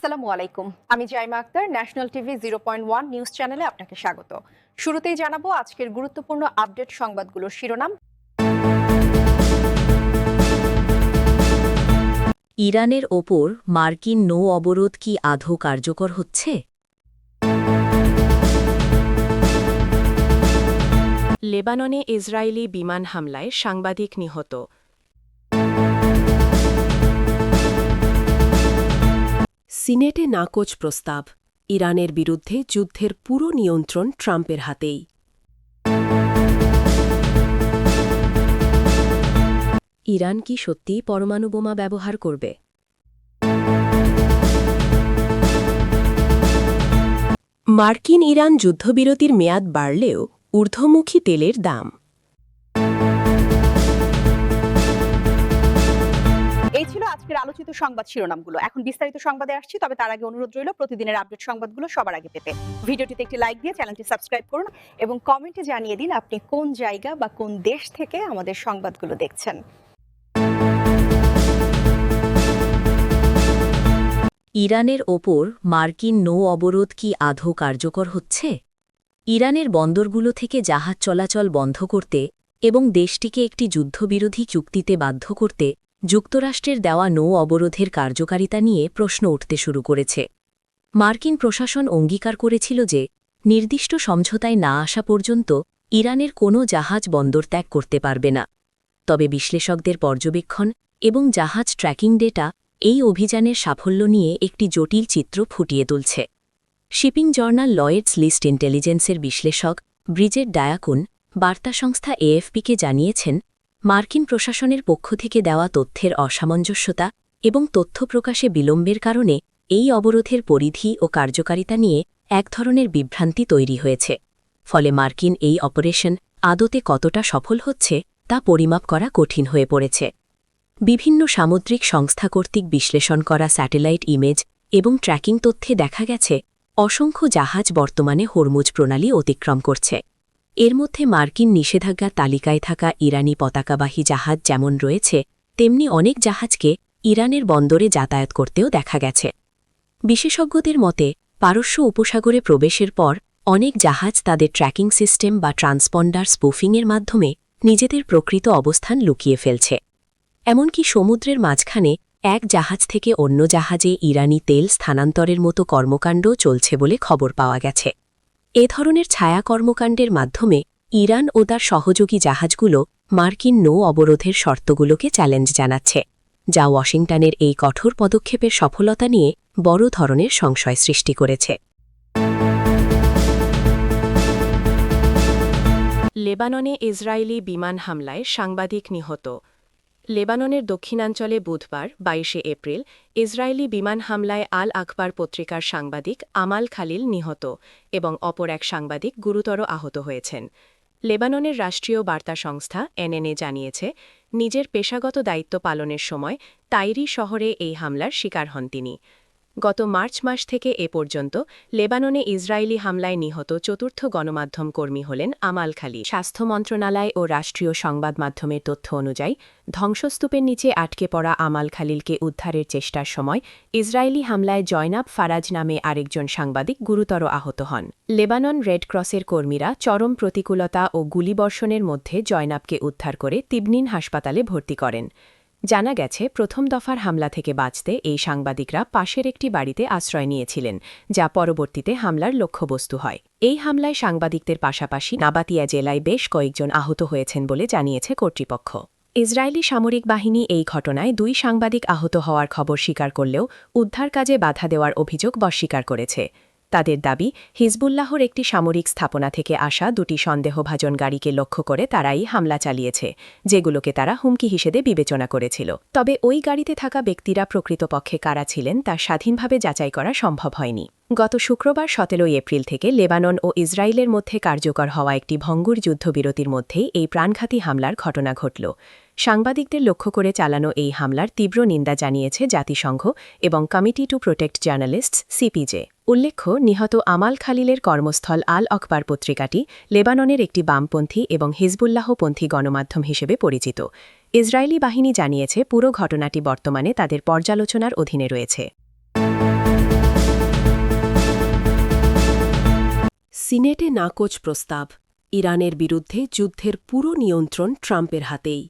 আসসালামু আলাইকুম। আমি Jaima Akter, national TV 0.1 news চ্যানেলে আপনাকে স্বাগত। শুরুতেই জানাবো আজকের গুরুত্বপূর্ণ আপডেট সংবাদগুলোর শিরোনাম। ইরানের ওপর মার্কিন নৌ অবরোধ কি আদৌ কার্যকর হচ্ছে? লেবাননে ইসরায়েলি বিমান হামলায় সাংবাদিক নিহত। সিনেটে নাকচ প্রস্তাব, ইরানের বিরুদ্ধে যুদ্ধের পুরো নিয়ন্ত্রণ ট্রাম্পের হাতেই। ইরান কি সত্যিই পরমাণু বোমা ব্যবহার করবে? মার্কিন ইরান যুদ্ধবিরতির মেয়াদ বাড়লেও ঊর্ধ্বমুখী তেলের দাম। এই ছিল আজকের আলোচিত সংবাদ শিরোনামগুলো। এখন বিস্তারিত সংবাদে আসছি, তবে তার আগে অনুরোধ রইল প্রতিদিনের আপডেট সংবাদগুলো সবার আগে পেতে ভিডিওটিতে একটি লাইক দিয়ে চ্যানেলটি সাবস্ক্রাইব করুন এবং কমেন্টে জানিয়ে দিন আপনি কোন জায়গা বা কোন দেশ থেকে আমাদের সংবাদগুলো দেখছেন। ইরানের ওপর মার্কিন নৌ অবরোধ কি আদৌ কার্যকর হচ্ছে? ইরানের বন্দরগুলো থেকে জাহাজ চলাচল বন্ধ করতে এবং দেশটিকে একটি যুদ্ধবিরোধী চুক্তিতে বাধ্য করতে যুক্তরাষ্ট্রের দেওয়া নৌ অবরোধের কার্যকারিতা নিয়ে প্রশ্ন উঠতে শুরু করেছে। মার্কিন প্রশাসন অঙ্গীকার করেছিল যে নির্দিষ্ট সমঝোতায় না আসা পর্যন্ত ইরানের কোনো জাহাজ বন্দর ত্যাগ করতে পারবে না। তবে বিশ্লেষকদের পর্যবেক্ষণ এবং জাহাজ ট্র্যাকিং ডেটা এই অভিযানের সাফল্য নিয়ে একটি জটিল চিত্র ফুটিয়ে তুলছে। শিপিং জার্নাল লয়েডস লিস্ট ইন্টেলিজেন্সের বিশ্লেষক ব্রিজেট ডায়াকুন বার্তা সংস্থা এএফপিকে জানিয়েছেন, মার্কিন প্রশাসনের পক্ষ থেকে দেওয়া তথ্যের অসামঞ্জস্যতা এবং তথ্য প্রকাশে বিলম্বের কারণে এই অবরোধের পরিধি ও কার্যকারিতা নিয়ে এক ধরনের বিভ্রান্তি তৈরি হয়েছে। ফলে মার্কিন এই অপারেশন আদতে কতটা সফল হচ্ছে তা পরিমাপ করা কঠিন হয়ে পড়েছে। বিভিন্ন সামুদ্রিক সংস্থা কর্তৃক বিশ্লেষণ করা স্যাটেলাইট ইমেজ এবং ট্র্যাকিং তথ্যে দেখা গেছে অসংখ্য জাহাজ বর্তমানে হরমুজ প্রণালী অতিক্রম করছে। এর মধ্যে মার্কিন নিষেধাজ্ঞার তালিকায় থাকা ইরানি পতাকাবাহী জাহাজ যেমন রয়েছে, তেমনি অনেক জাহাজকে ইরানের বন্দরে যাতায়াত করতেও দেখা গেছে। বিশেষজ্ঞদের মতে পারস্য উপসাগরে প্রবেশের পর অনেক জাহাজ তাদের ট্র্যাকিং সিস্টেম বা ট্রান্সপন্ডার স্পুফিংয়ের মাধ্যমে নিজেদের প্রকৃত অবস্থান লুকিয়ে ফেলছে। এমনকি সমুদ্রের মাঝখানে এক জাহাজ থেকে অন্য জাহাজে ইরানি তেল স্থানান্তরের মতো কর্মকাণ্ডও চলছে বলে খবর পাওয়া গেছে। এ ধরনের ছায়া কর্মকাণ্ডের মাধ্যমে ইরান ও তার সহযোগী জাহাজগুলো মার্কিন নৌ অবরোধের শর্তগুলোকে চ্যালেঞ্জ জানাচ্ছে, যা ওয়াশিংটনের এই কঠোর পদক্ষেপের সফলতা নিয়ে বড় ধরনের সংশয় সৃষ্টি করেছে। লেবাননে ইসরায়েলি বিমান হামলায় সাংবাদিক নিহত। লেবাননের দক্ষিণাঞ্চলে বুধবার ২২ এপ্রিল ইসরায়েলি বিমান হামলায় আল আখবার পত্রিকার সাংবাদিক আমাল খালিল নিহত এবং অপর এক সাংবাদিক গুরুতর আহত হয়েছেন। লেবাননের রাষ্ট্রীয় বার্তা সংস্থা এনএনএ জানিয়েছে, নিজের পেশাগত দায়িত্ব পালনের সময় তাইরি শহরে এই হামলার শিকার হন তিনি। গত মার্চ মাস থেকে এ পর্যন্ত লেবাননে ইসরায়েলি হামলায় নিহত চতুর্থ গণমাধ্যম কর্মী হলেন আমাল খালি। স্বাস্থ্য মন্ত্রণালয় ও রাষ্ট্রীয় সংবাদ মাধ্যমের তথ্য অনুযায়ী ধ্বংসস্তূপের নিচে আটকে পড়া আমাল খালিলকে উদ্ধারের চেষ্টার সময় ইসরায়েলি হামলায় জয়নাব ফারাজ নামে আরেকজন সাংবাদিক গুরুতর আহত হন। লেবানন রেড ক্রসের কর্মীরা চরম প্রতিকূলতা ও গুলিবর্ষণের মধ্যে জয়নাবকে উদ্ধার করে তিবনিন হাসপাতালে ভর্তি করেন। জানা গেছে, প্রথম দফার হামলা থেকে বাঁচতে এই সাংবাদিকরা পাশের একটি বাড়িতে আশ্রয় নিয়েছিলেন, যা পরবর্তীতে হামলার লক্ষ্যবস্তু হয়। এই হামলায় সাংবাদিকদের পাশাপাশি নাবাতিয়া জেলায় বেশ কয়েকজন আহত হয়েছেন বলে জানিয়েছে কর্তৃপক্ষ। ইসরায়েলি সামরিক বাহিনী এই ঘটনায় 2 সাংবাদিক আহত হওয়ার খবর স্বীকার করলেও উদ্ধার কাজে বাধা দেওয়ার অভিযোগ অস্বীকার করেছে। তাদের দাবি, হিজবুল্লাহর একটি সামরিক স্থাপনা থেকে আসা 2টি সন্দেহভাজন গাড়িকে লক্ষ্য করে তারাই হামলা চালিয়েছে, যেগুলোকে তারা হুমকি হিসেবে বিবেচনা করেছিল। তবে ওই গাড়িতে থাকা ব্যক্তিরা প্রকৃতপক্ষে কারা ছিলেন তা স্বাধীনভাবে যাচাই করা সম্ভব হয়নি। গত শুক্রবার 17 এপ্রিল থেকে লেবানন ও ইসরায়েলের মধ্যে কার্যকর হওয়া একটি ভঙ্গুর যুদ্ধবিরতির মধ্যেই এই প্রাণঘাতী হামলার ঘটনা ঘটল। সাংবাদিকদের লক্ষ্য করে চালানো এই হামলার তীব্র নিন্দা জানিয়েছে জাতিসংঘ এবং committee to protect journalists CPJ. উল্লেখ্য, নিহত আমাল খালিলের কর্মস্থল আল আখবার পত্রিকাটি লেবাননের একটি বামপন্থী এবং হিজবুল্লাহপন্থী গণমাধ্যম হিসেবে পরিচিত। ইসরায়েলি বাহিনী জানিয়েছে, পুরো ঘটনাটি বর্তমানে তাদের পর্যালোচনার অধীনে রয়েছে। সিনেটে নাকচ প্রস্তাব, ইরানের বিরুদ্ধে যুদ্ধের পুরো নিয়ন্ত্রণ ট্রাম্পের হাতেই।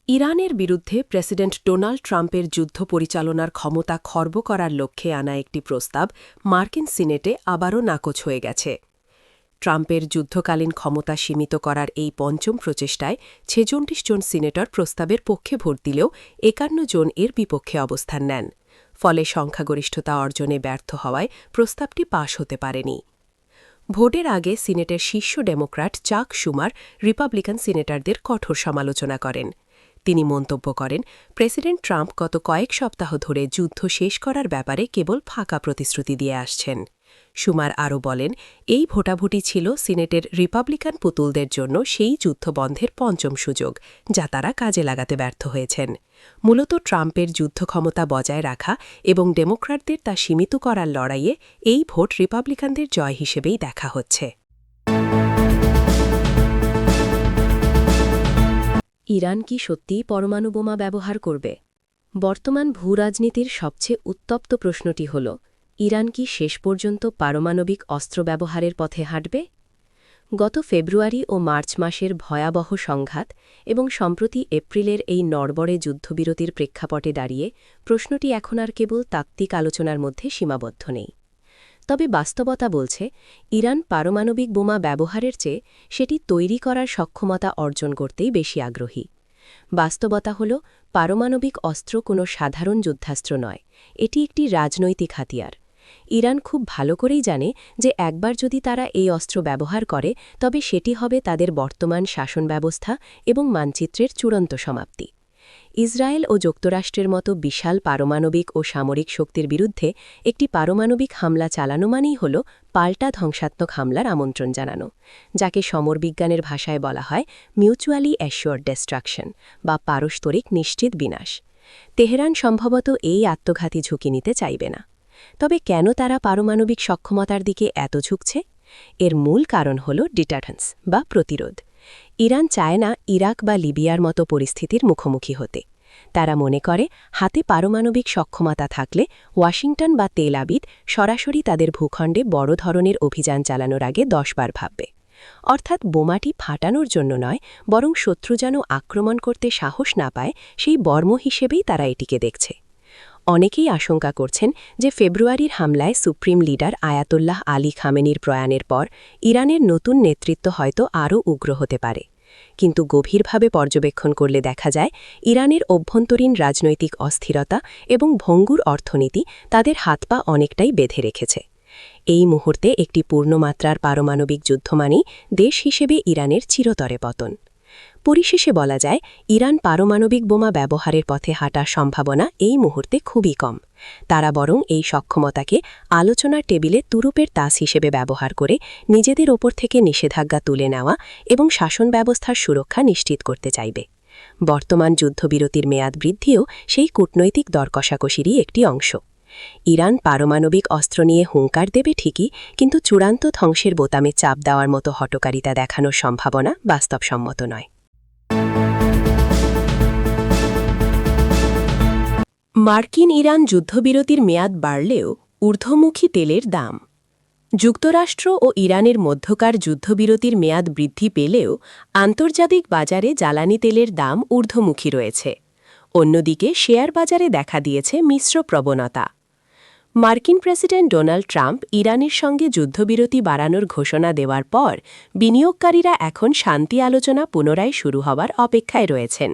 ইরানের বিরুদ্ধে প্রেসিডেন্ট ডোনাল্ড ট্রাম্পের যুদ্ধ পরিচালনার ক্ষমতা খর্ব করার লক্ষ্যে আনা একটি প্রস্তাব মার্কিন সিনেটে আবারও নাকচ হয়ে গেছে। ট্রাম্পের যুদ্ধকালীন ক্ষমতা সীমিত করার এই পঞ্চম প্রচেষ্টায় ৪৬ জন সিনেটর প্রস্তাবের পক্ষে ভোট দিলেও ৫১ জন এর বিপক্ষে অবস্থান নেন। ফলে সংখ্যাগরিষ্ঠতা অর্জনে ব্যর্থ হওয়ায় প্রস্তাবটি পাশ হতে পারেনি। ভোটের আগে সিনেটের শীর্ষ ডেমোক্র্যাট চাক শুমার রিপাবলিকান সিনেটরদের কঠোর সমালোচনা করেন। তিনি মন্তব্য করেন, প্রেসিডেন্ট ট্রাম্প গত কয়েক সপ্তাহ ধরে যুদ্ধ শেষ করার ব্যাপারে কেবল ফাঁকা প্রতিশ্রুতি দিয়ে আসছেন। শুমার আরও বলেন, এই ভোটাভুটি ছিল সিনেটের রিপাবলিকান পুতুলদের জন্য সেই যুদ্ধ বন্ধের পঞ্চম সুযোগ, যা তারা কাজে লাগাতে ব্যর্থ হয়েছেন। মূলত ট্রাম্পের যুদ্ধ ক্ষমতা বজায় রাখা এবং ডেমোক্র্যাটদের তা সীমিত করার লড়াইয়ে এই ভোট রিপাবলিকানদের জয় হিসেবেই দেখা হচ্ছে। ইরান কি সত্যিই পরমাণু বোমা ব্যবহার করবে? বর্তমান ভূরাজনীতির সবচেয়ে উত্তপ্ত প্রশ্নটি হল, ইরান কি শেষ পর্যন্ত পারমাণবিক অস্ত্র ব্যবহারের পথে হাঁটবে? গত ফেব্রুয়ারি ও মার্চ মাসের ভয়াবহ সংঘাত এবং সম্প্রতি এপ্রিলের এই নড়বড়ে যুদ্ধবিরতির প্রেক্ষাপটে দাঁড়িয়ে প্রশ্নটি এখন আর কেবল তাত্ত্বিক আলোচনার মধ্যে সীমাবদ্ধ নেই। তবে বাস্তবতা বলছে, ইরান পারমাণবিক বোমা ব্যবহারের চেয়ে সেটি তৈরি করার সক্ষমতা অর্জন করতেই বেশি আগ্রহী। বাস্তবতা হল, পারমাণবিক অস্ত্র কোনো সাধারণ যুদ্ধাস্ত্র নয়, এটি একটি রাজনৈতিক হাতিয়ার। ইরান খুব ভালো করেই জানে যে একবার যদি তারা এই অস্ত্র ব্যবহার করে, তবে সেটি হবে তাদের বর্তমান শাসন ব্যবস্থা এবং মানচিত্রের চূড়ান্ত সমাপ্তি। ইসরায়েল ও যুক্তরাষ্ট্রের মতো বিশাল পারমাণবিক ও সামরিক শক্তির বিরুদ্ধে একটি পারমাণবিক হামলা চালানো মানেই হল পাল্টা ধ্বংসাত্মক হামলার আমন্ত্রণ জানানো, যাকে সমরবিজ্ঞানের ভাষায় বলা হয় মিউচুয়ালি অ্যাসিওর্ড ডিস্ট্রাকশন বা পারস্পরিক নিশ্চিত বিনাশ। তেহরান সম্ভবত এই আত্মঘাতী ঝুঁকি নিতে চাইবে না। তবে কেন তারা পারমাণবিক সক্ষমতার দিকে এত ঝুঁকছে? এর মূল কারণ হল ডিটারেন্স বা প্রতিরোধ। ইরান চায় না ইরাক বা লিবিয়ার মতো পরিস্থিতির মুখোমুখি হতে। তারা মনে করে, হাতে পারমাণবিক সক্ষমতা থাকলে ওয়াশিংটন বা তেল আবিদ সরাসরি তাদের ভূখণ্ডে বড় ধরনের অভিযান চালানোর আগে ১০ বার ভাববে। অর্থাৎ বোমাটি ফাটানোর জন্য নয়, বরং শত্রু যেন আক্রমণ করতে সাহস না পায় সেই বর্ম হিসেবেই তারা এটিকে দেখছে। অনেকেই আশঙ্কা করছেন যে ফেব্রুয়ারির হামলায় সুপ্রিম লিডার আয়াতুল্লাহ আলী খামেনির প্রয়াণের পর ইরানের নতুন নেতৃত্ব হয়তো আরও উগ্র হতে পারে। কিন্তু গভীরভাবে পর্যবেক্ষণ করলে দেখা যায়, ইরানের অভ্যন্তরীণ রাজনৈতিক অস্থিরতা এবং ভঙ্গুর অর্থনীতি তাদের হাত পা অনেকটাই বেঁধে রেখেছে। এই মুহূর্তে একটি পূর্ণমাত্রার পারমাণবিক যুদ্ধ মানেই দেশ হিসেবে ইরানের চিরতরে পতন। পরিশেষে বলা যায়, ইরান পারমাণবিক বোমা ব্যবহারের পথে হাঁটার সম্ভাবনা এই মুহূর্তে খুবই কম। তারা বরং এই সক্ষমতাকে আলোচনার টেবিলে তুরুপের তাস হিসেবে ব্যবহার করে নিজেদের ওপর থেকে নিষেধাজ্ঞা তুলে নেওয়া এবং শাসন ব্যবস্থার সুরক্ষা নিশ্চিত করতে চাইবে। বর্তমান যুদ্ধবিরতির মেয়াদ বৃদ্ধিও সেই কূটনৈতিক দরকষাকষিরই একটি অংশ। ইরান পারমাণবিক অস্ত্র নিয়ে হুঙ্কার দেবে ঠিকই, কিন্তু চূড়ান্ত ধ্বংসের বোতামে চাপ দেওয়ার মতো হঠকারিতা দেখানোর সম্ভাবনা বাস্তবসম্মত নয়। মার্কিন ইরান যুদ্ধবিরতির মেয়াদ বাড়লেও ঊর্ধ্বমুখী তেলের দাম। যুক্তরাষ্ট্র ও ইরানের মধ্যকার যুদ্ধবিরতির মেয়াদ বৃদ্ধি পেলেও আন্তর্জাতিক বাজারে জ্বালানি তেলের দাম ঊর্ধ্বমুখী রয়েছে। অন্যদিকে শেয়ার বাজারে দেখা দিয়েছে মিশ্র প্রবণতা। মার্কিন প্রেসিডেন্ট ডোনাল্ড ট্রাম্প ইরানের সঙ্গে যুদ্ধবিরতি বাড়ানোর ঘোষণা দেওয়ার পর বিনিয়োগকারীরা এখন শান্তি আলোচনা পুনরায় শুরু হওয়ার অপেক্ষায় রয়েছেন।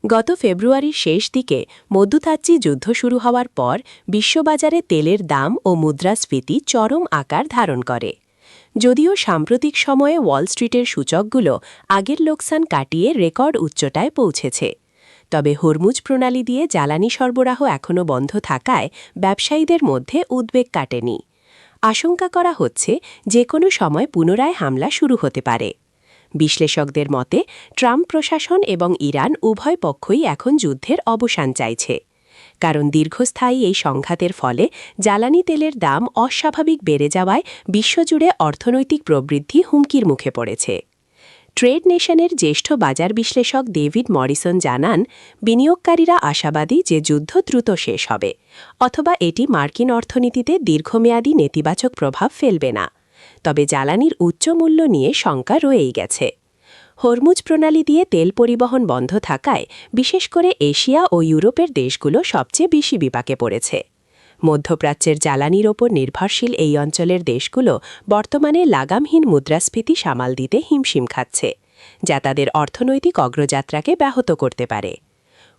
গত ফেব্রুয়ারির শেষ দিকে মধ্যপ্রাচ্যে যুদ্ধ শুরু হওয়ার পর বিশ্ববাজারে তেলের দাম ও মুদ্রাস্ফীতি চরম আকার ধারণ করে। যদিও সাম্প্রতিক সময়ে ওয়াল স্ট্রিটের সূচকগুলো আগের লোকসান কাটিয়ে রেকর্ড উচ্চতায় পৌঁছেছে। তবে হরমুজ প্রণালী দিয়ে জ্বালানি সরবরাহ এখনও বন্ধ থাকায় ব্যবসায়ীদের মধ্যে উদ্বেগ কাটেনি। আশঙ্কা করা হচ্ছে যে কোনো সময় পুনরায় হামলা শুরু হতে পারে। বিশ্লেষকদের মতে, ট্রাম্প প্রশাসন এবং ইরান উভয় পক্ষই এখন যুদ্ধের অবসান চাইছে। কারণ দীর্ঘস্থায়ী এই সংঘাতের ফলে জ্বালানি তেলের দাম অস্বাভাবিক বেড়ে যাওয়ায় বিশ্বজুড়ে অর্থনৈতিক প্রবৃদ্ধি হুমকির মুখে পড়েছে। ট্রেড নেশনের জ্যেষ্ঠ বাজার বিশ্লেষক ডেভিড মরিসন জানান, বিনিয়োগকারীরা আশাবাদী যে যুদ্ধ দ্রুত শেষ হবে, অথবা এটি মার্কিন অর্থনীতিতে দীর্ঘমেয়াদী নেতিবাচক প্রভাব ফেলবে না। তবে জ্বালানির উচ্চ মূল্য নিয়ে শঙ্কা রয়েই গেছে। হরমুজ প্রণালী দিয়ে তেল পরিবহন বন্ধ থাকায় বিশেষ করে এশিয়া ও ইউরোপের দেশগুলো সবচেয়ে বেশি বিপাকে পড়েছে। মধ্যপ্রাচ্যের জ্বালানির ওপর নির্ভরশীল এই অঞ্চলের দেশগুলো বর্তমানে লাগামহীন মুদ্রাস্ফীতি সামাল দিতে হিমশিম খাচ্ছে, যা তাদের অর্থনৈতিক অগ্রযাত্রাকে ব্যাহত করতে পারে।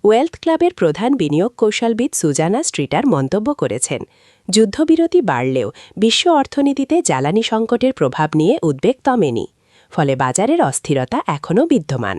ওয়েলথ ক্লাবের প্রধান বিনিয়োগ কৌশলবিদ সুজানা স্ট্রিটার মন্তব্য করেছেন, যুদ্ধবিরতি বাড়লেও বিশ্ব অর্থনীতিতে জ্বালানি সংকটের প্রভাব নিয়ে উদ্বেগ কমেনি, ফলে বাজারের অস্থিরতা এখনও বিদ্যমান।